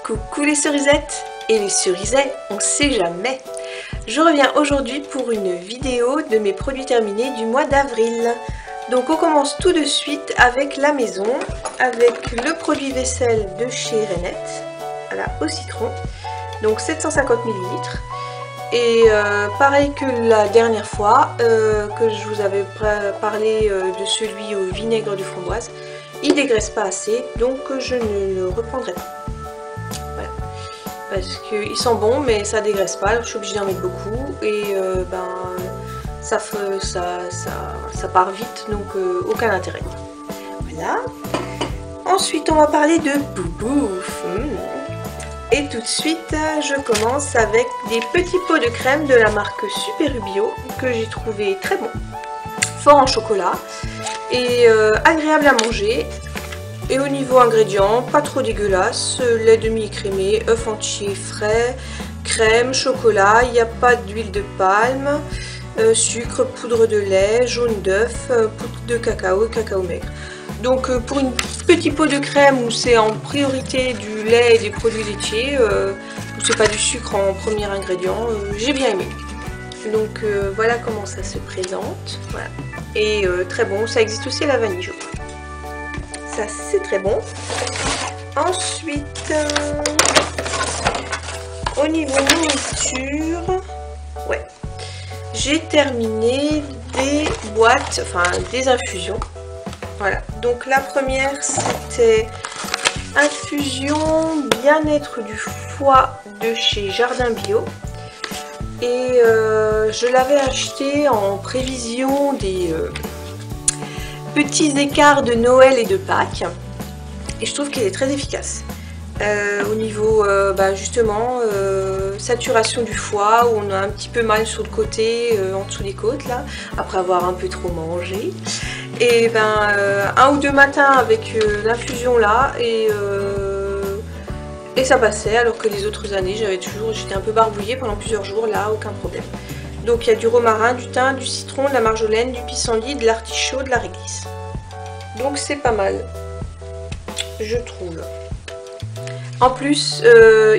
Coucou les cerisettes et les cerisets, on sait jamais. Je reviens aujourd'hui pour une vidéo de mes produits terminés du mois d'avril. Donc on commence tout de suite avec la maison, avec le produit vaisselle de chez Renette, voilà, au citron, donc 750 ml. Et pareil que la dernière fois que je vous avais parlé de celui au vinaigre de framboise, il dégraisse pas assez, donc je ne le reprendrai pas. Voilà. Parce qu'il sent bon mais ça dégraisse pas, je suis obligée d'en mettre beaucoup et ça part vite, donc aucun intérêt. Voilà. Ensuite on va parler de boubouf. Et tout de suite je commence avec des petits pots de crème de la marque Super U Bio que j'ai trouvé très bon, fort en chocolat et agréable à manger. Et au niveau ingrédients, pas trop dégueulasse, lait demi-écrémé, œuf entier frais, crème, chocolat, il n'y a pas d'huile de palme, sucre, poudre de lait, jaune d'œuf, poudre de cacao et cacao maigre. Donc pour une petit pot de crème où c'est en priorité du lait et des produits laitiers, où c'est pas du sucre en premier ingrédient, j'ai bien aimé. Donc voilà comment ça se présente. Voilà. Et très bon, ça existe aussi à la vanille je crois. Ça c'est très bon. Ensuite, au niveau nourriture, ouais, j'ai terminé des boîtes, enfin des infusions. Voilà, donc la première c'était infusion bien-être du foie de chez Jardin Bio. Et je l'avais acheté en prévision des petits écarts de Noël et de Pâques. Et je trouve qu'elle est très efficace. Au niveau justement saturation du foie, où on a un petit peu mal sur le côté, en dessous des côtes là, après avoir un peu trop mangé. Et un ou deux matins avec l'infusion là et ça passait, alors que les autres années j'étais un peu barbouillée pendant plusieurs jours, là aucun problème. Donc il y a du romarin, du thym, du citron, de la marjolaine, du pissenlit, de l'artichaut, de la réglisse. Donc c'est pas mal, je trouve. En plus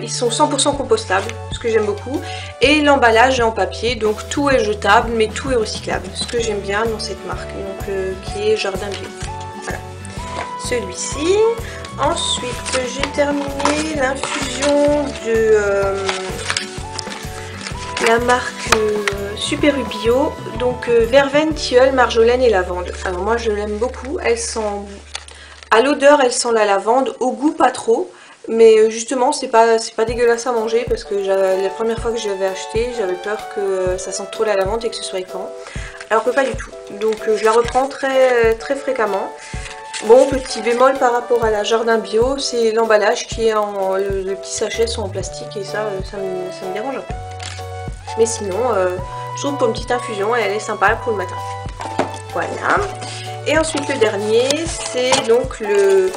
ils sont 100% compostables, ce que j'aime beaucoup. Et l'emballage est en papier, donc tout est jetable mais tout est recyclable. Ce que j'aime bien dans cette marque, donc, qui est Jardin Bio. Voilà, celui-ci. Ensuite j'ai terminé l'infusion de la marque Super U Bio, donc verveine, tilleul, marjolaine et lavande. Alors moi je l'aime beaucoup, elle sent, à l'odeur elle sent la lavande, au goût pas trop, mais justement c'est pas dégueulasse à manger, parce que la première fois que je l'avais acheté j'avais peur que ça sente trop la lavande et que ce soit écœurant, alors que pas du tout. Donc je la reprends très fréquemment. Bon, petit bémol par rapport à la Jardin Bio, c'est l'emballage qui est en... Le petit sachet sont en plastique et ça me dérange un peu. Mais sinon, je trouve pour une petite infusion, elle est sympa pour le matin. Voilà. Et ensuite le dernier, c'est donc le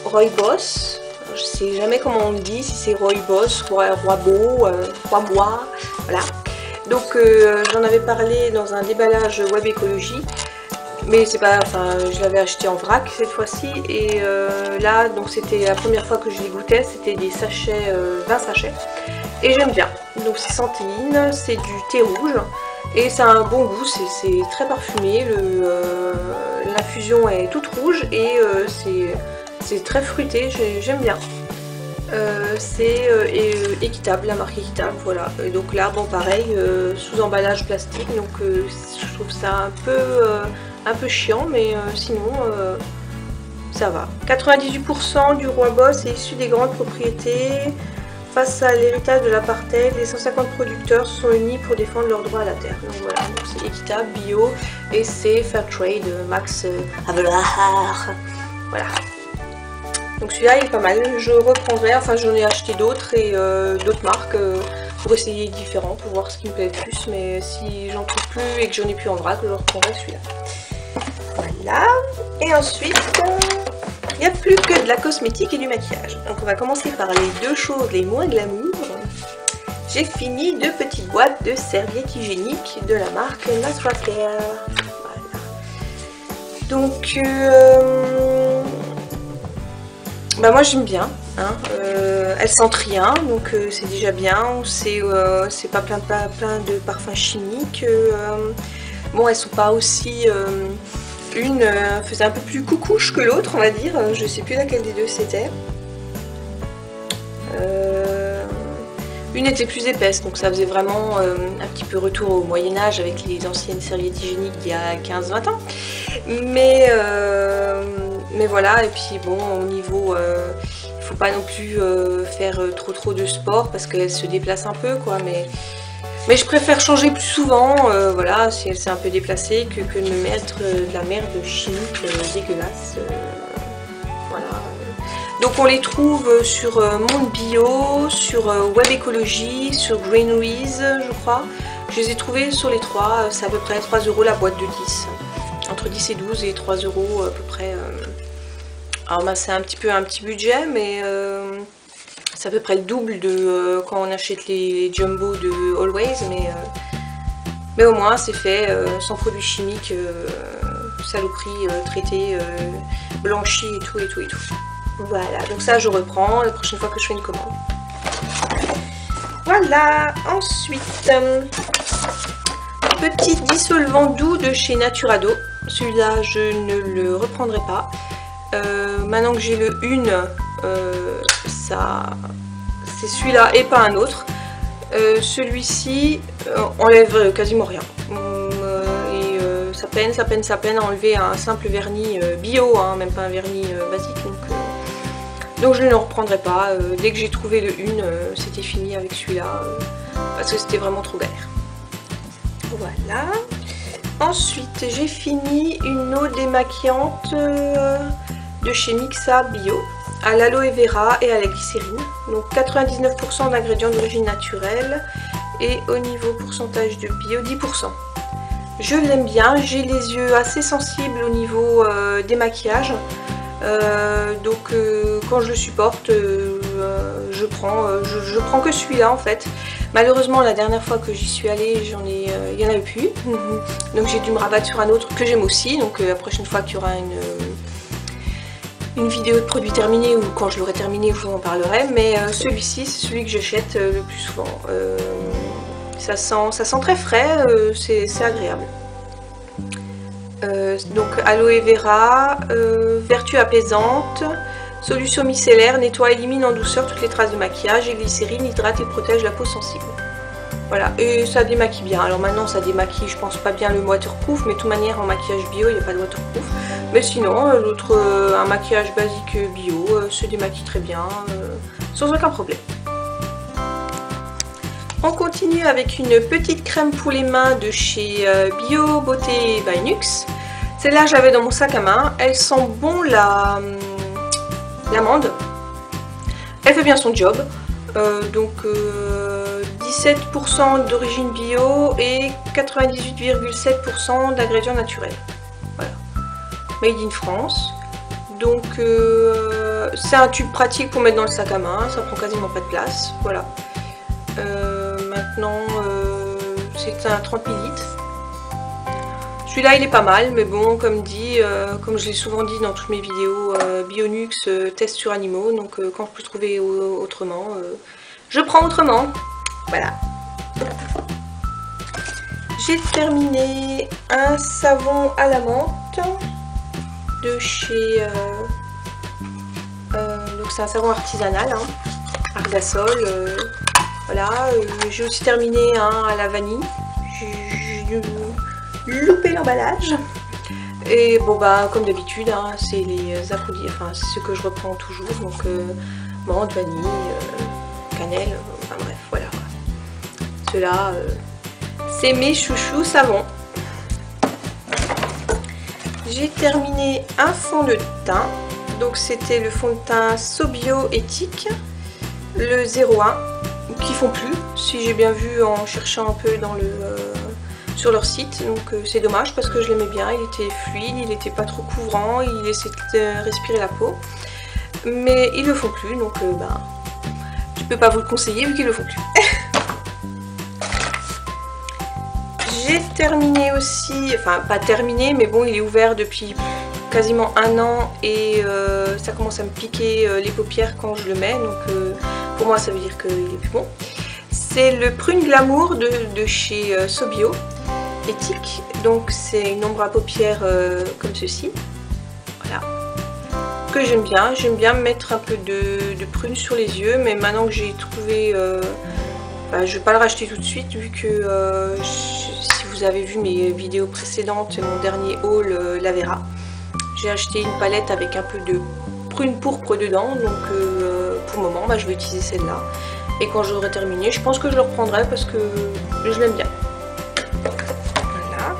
Rooibos. Je sais jamais comment on le dit, si c'est Rooibos, Rooibos, Rooibois, voilà. Donc j'en avais parlé dans un déballage web écologie. Mais c'est pas, enfin je l'avais acheté en vrac cette fois-ci et là donc c'était la première fois que je les goûtais, c'était des sachets, 20 sachets et j'aime bien. Donc c'est sans théine, c'est du thé rouge et ça a un bon goût, c'est très parfumé, l'infusion est toute rouge et c'est très fruité, j'aime bien. C'est équitable, la marque équitable, voilà. Et donc là bon pareil, sous emballage plastique, donc je trouve ça un peu chiant, mais sinon ça va. 98% du Rooibos est issu des grandes propriétés. Face à l'héritage de l'apartheid, les 150 producteurs se sont unis pour défendre leurs droits à la terre. Donc voilà, c'est équitable, bio et c'est Fairtrade, Max Havelaar. Voilà. Donc celui-là il est pas mal, je reprendrai, enfin j'en ai acheté d'autres et d'autres marques pour essayer différents, pour voir ce qui me plaît le plus, mais si j'en trouve plus et que j'en ai plus en vrac, je reprendrai celui-là. Voilà, et ensuite il n'y a plus que de la cosmétique et du maquillage. Donc on va commencer par les deux choses les moins glamour. J'ai fini deux petites boîtes de serviettes hygiéniques de la marque Natural Care. Voilà. Donc moi j'aime bien. Hein, elles sentent rien, donc c'est déjà bien. C'est pas plein de parfums chimiques. Bon, elles sont pas aussi... une faisait un peu plus coucouche que l'autre, on va dire. Je sais plus laquelle des deux c'était. Une était plus épaisse, donc ça faisait vraiment un petit peu retour au Moyen-Âge avec les anciennes serviettes hygiéniques d'il y a 15-20 ans. Mais voilà, et puis bon, au niveau... il faut pas non plus faire trop de sport parce qu'elle se déplace un peu, quoi. Mais je préfère changer plus souvent, voilà, si elle s'est un peu déplacée, que de me mettre de la merde chimique dégueulasse. Voilà. Donc on les trouve sur Monde Bio, sur Web Écologie, sur Greenwiz, je crois. Je les ai trouvés sur les trois, c'est à peu près 3 € la boîte de 10. Entre 10 et 12 et 3 € à peu près. Alors bah, c'est un petit budget, mais c'est à peu près le double de quand on achète les jumbo de Always, mais au moins c'est fait sans produits chimiques, saloperies traitées, blanchies et tout. Voilà, donc ça je reprends la prochaine fois que je fais une commande. Voilà, ensuite, petit dissolvant doux de chez Naturado. Celui-là je ne le reprendrai pas. Maintenant que j'ai le une, c'est celui-là et pas un autre. Celui-ci enlève quasiment rien. Ça peine à enlever un simple vernis bio, hein, même pas un vernis basique. Donc je ne le reprendrai pas. Dès que j'ai trouvé le une, c'était fini avec celui-là. Parce que c'était vraiment trop galère. Voilà. Ensuite, j'ai fini une eau démaquillante de chez Mixa Bio, à l'aloe vera et à la glycérine. Donc 99% d'ingrédients d'origine naturelle et au niveau pourcentage de bio, 10%. Je l'aime bien, j'ai les yeux assez sensibles au niveau démaquillage. Donc quand je le supporte, je prends que celui-là en fait. Malheureusement la dernière fois que j'y suis allée, il n'y en avait plus. Donc j'ai dû me rabattre sur un autre que j'aime aussi. Donc la prochaine fois qu'il y aura une vidéo de produit terminé ou quand je l'aurai terminé, je vous en parlerai. Mais celui-ci, c'est celui que j'achète le plus souvent. Ça sent très frais, c'est agréable. Donc aloe vera, vertu apaisante, solution micellaire, nettoie, élimine en douceur toutes les traces de maquillage, et glycérine, hydrate et protège la peau sensible. Voilà, et ça démaquille bien. Alors maintenant ça démaquille, je pense pas bien le waterproof, mais de toute manière en maquillage bio il n'y a pas de waterproof. Mais sinon, un maquillage basique bio se démaquille très bien, sans aucun problème. On continue avec une petite crème pour les mains de chez Bio Beauté by Nuxe. Celle-là, je l'avais dans mon sac à main. Elle sent bon l'amande. Elle fait bien son job. Donc 17% d'origine bio et 98,7% d'ingrédients naturels. Voilà. Made in France. Donc c'est un tube pratique pour mettre dans le sac à main. Ça prend quasiment pas de place. Voilà. Maintenant, c'est un 30 ml. Celui-là, il est pas mal, mais bon, comme dit, comme je l'ai souvent dit dans toutes mes vidéos, Bionuxe test sur animaux, donc quand je peux trouver autrement, je prends autrement. Voilà. J'ai terminé un savon à la menthe de chez... donc c'est un savon artisanal, hein, Argasol. Voilà, j'ai aussi terminé un à la vanille. J'ai loupé l'emballage. Et bon bah comme d'habitude, hein, c'est les aphrodisiaques, enfin c'est ce que je reprends toujours. Donc menthe, vanille, cannelle, enfin bref, voilà. Ceux-là, c'est mes chouchous savons. J'ai terminé un fond de teint. Donc c'était le fond de teint Sobio Éthique, le 01. Qui font plus, si j'ai bien vu en cherchant un peu sur leur site, donc c'est dommage parce que je l'aimais bien, il était fluide, il n'était pas trop couvrant, il laissait respirer la peau, mais ils le font plus, donc je peux pas vous le conseiller vu qu'ils le font plus. J'ai terminé aussi, enfin pas terminé, mais bon il est ouvert depuis quasiment 1 an et ça commence à me piquer les paupières quand je le mets, donc pour moi ça veut dire qu'il est plus bon. C'est le Prune Glamour de chez Sobio éthique, donc c'est une ombre à paupières comme ceci, voilà, que j'aime bien mettre un peu de prune sur les yeux, mais maintenant que j'ai trouvé, je vais pas le racheter tout de suite vu que si vous avez vu mes vidéos précédentes, mon dernier haul l'Avera, j'ai acheté une palette avec un peu de prune pourpre dedans, donc pour le moment je vais utiliser celle-là, et quand j'aurai terminé je pense que je le reprendrai parce que je l'aime bien. Voilà,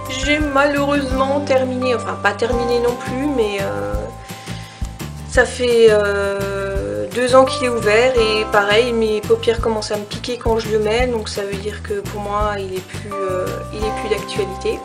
j'ai malheureusement terminé, enfin pas terminé non plus, mais ça fait 2 ans qu'il est ouvert et pareil, mes paupières commencent à me piquer quand je le mets, donc ça veut dire que pour moi il est plus d'actualité.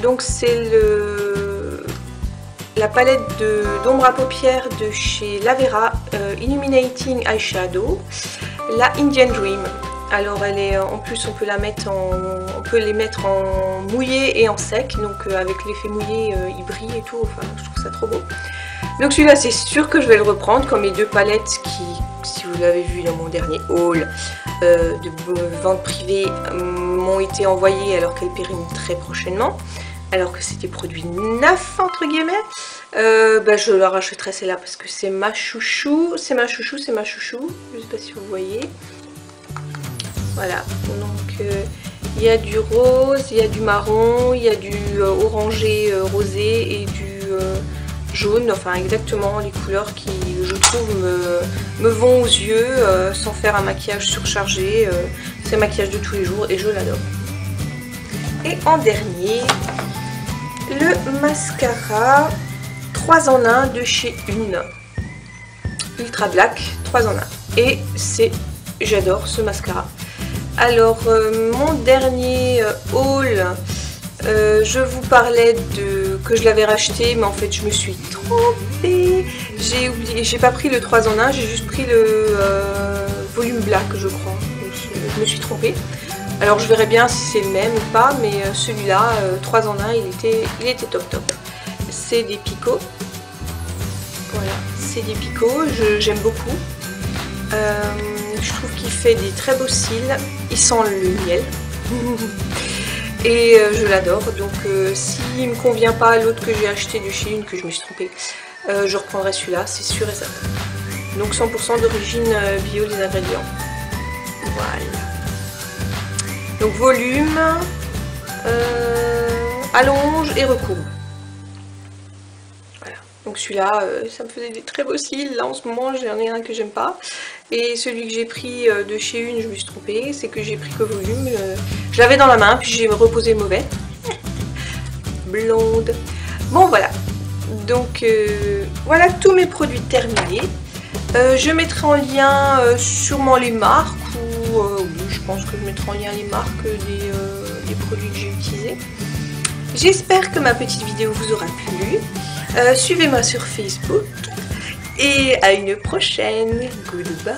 Donc c'est la palette d'ombre à paupières de chez l'Avera, Illuminating Eyeshadow, la Indian Dream. Alors elle est, en plus on peut les mettre en mouillé et en sec, donc avec l'effet mouillé il brille et tout, enfin je trouve ça trop beau. Donc celui-là c'est sûr que je vais le reprendre, comme mes 2 palettes qui, si vous l'avez vu dans mon dernier haul de vente privée, m'ont été envoyées alors qu'elles périment très prochainement, alors que c'était produit neuf entre guillemets. Je la rachèterai celle-là parce que c'est ma chouchou, c'est ma chouchou. Je sais pas si vous voyez. Voilà, donc il y a du rose, il y a du marron, il y a du orangé rosé et du jaune, enfin exactement les couleurs qui je trouve me vont aux yeux sans faire un maquillage surchargé. C'est un maquillage de tous les jours et je l'adore. Et en dernier, le mascara 3 en 1 de chez Une, Ultra Black 3 en 1, et j'adore ce mascara. Alors mon dernier haul, je vous parlais que je l'avais racheté, mais en fait je me suis trompée, j'ai pas pris le 3 en 1, j'ai juste pris le volume black je crois, je me suis trompée. Alors je verrai bien si c'est le même ou pas, mais celui-là, 3 en 1, il était top top. C'est des picots, voilà, c'est des picots, j'aime beaucoup. Je trouve qu'il fait des très beaux cils, il sent le miel. Et je l'adore, donc s'il ne me convient pas l'autre que j'ai acheté de chez Une, que je me suis trompée, je reprendrai celui-là, c'est sûr et certain. Donc 100% d'origine bio les ingrédients. Voilà. Donc volume, allonge et recourbe. Voilà. Donc celui-là, ça me faisait des très beaux cils. Là en ce moment j'en ai un que j'aime pas. Et celui que j'ai pris de chez Une, je me suis trompée, c'est que j'ai pris que volume. Je l'avais dans la main, puis j'ai reposé le mauvais. Blonde. Bon voilà. Donc voilà tous mes produits terminés. Je mettrai en lien sûrement les marques, ou oui, je pense que je mettrai en lien les marques des produits que j'ai utilisés. J'espère que ma petite vidéo vous aura plu. Suivez-moi sur Facebook. Et à une prochaine. Goodbye.